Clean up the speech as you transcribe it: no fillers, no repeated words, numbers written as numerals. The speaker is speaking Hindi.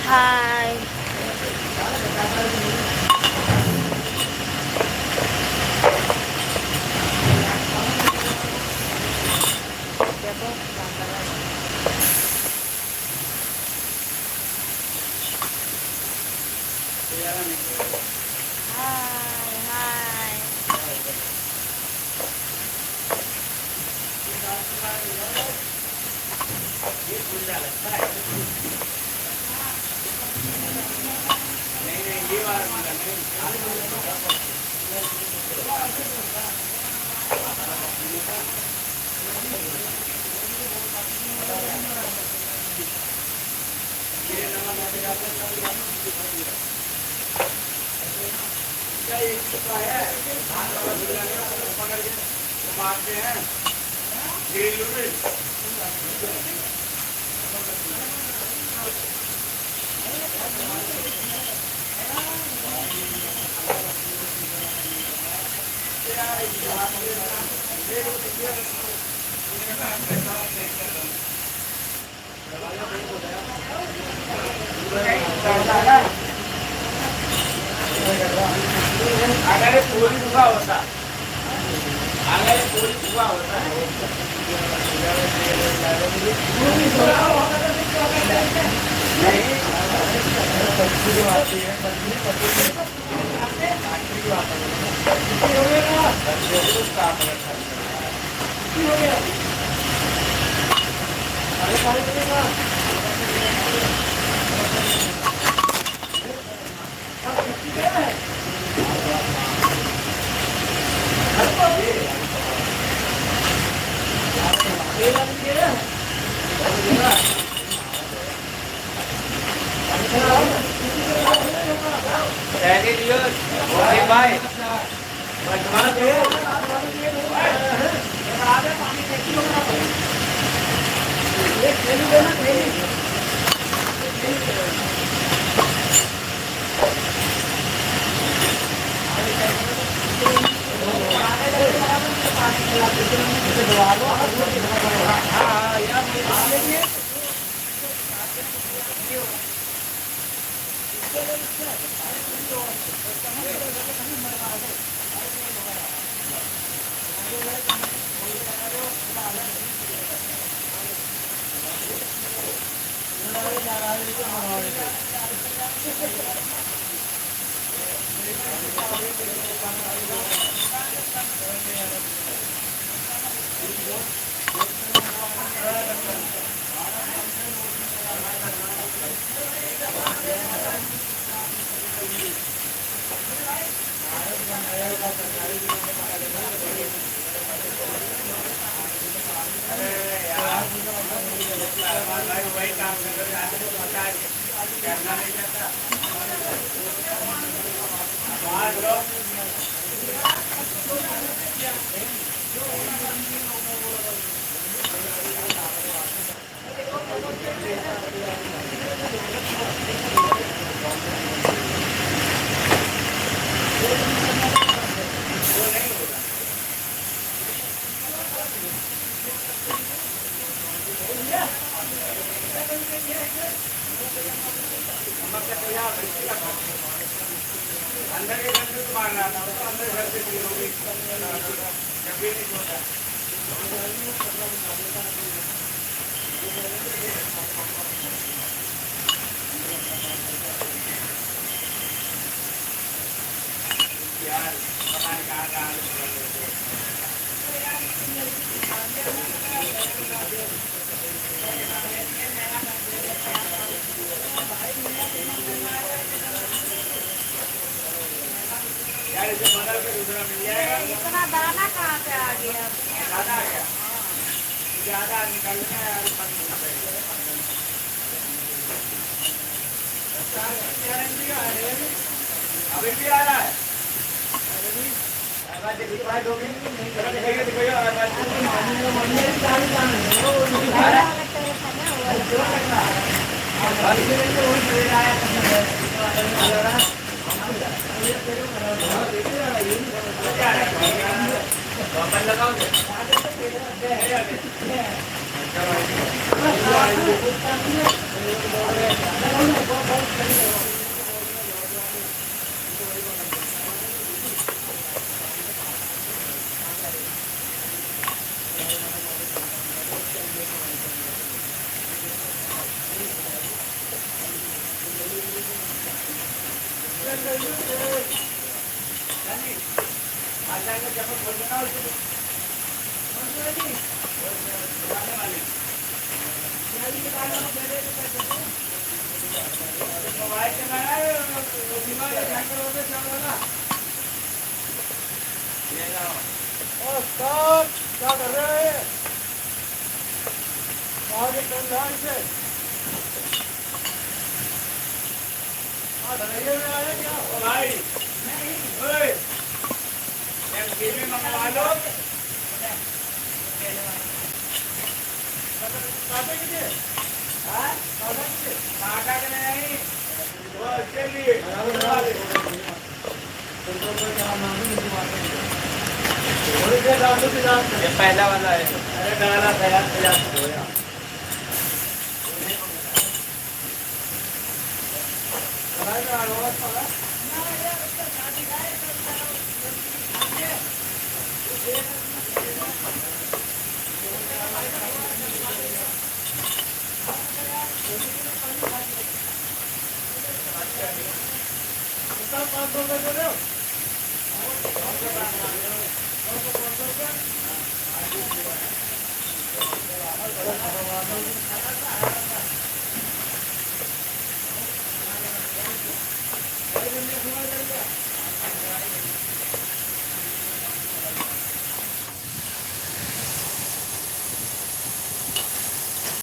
हाय अगर पूरी हुआ होता अगर पूरी हुआ होता भाई वही काम कर रहे हैं, करना नहीं चाहता। अंदर के घर से तो मार रहा था, उसको अंदर घर से भी लोग जब भी नहीं छोड़ा। यार पता नहीं कहाँ कहाँ यार इसे बदल के दूसरा मिल जाएगा। इतना दाना कहाँ से आ गया? ज़्यादा आ गया, ज़्यादा निकालना है यार। अभी भी आ रहा है। क्या कर रहे हैं? आगे चल रहा है इसे। धनैया में आया क्या? ओ भाई, ओए, एक टीवी मंगवा लो। काटे के लिए? हाँ? काटा के नहीं, वो इसके लिए। ये पहला वाला है। अरे डाला था यार, तैयार हो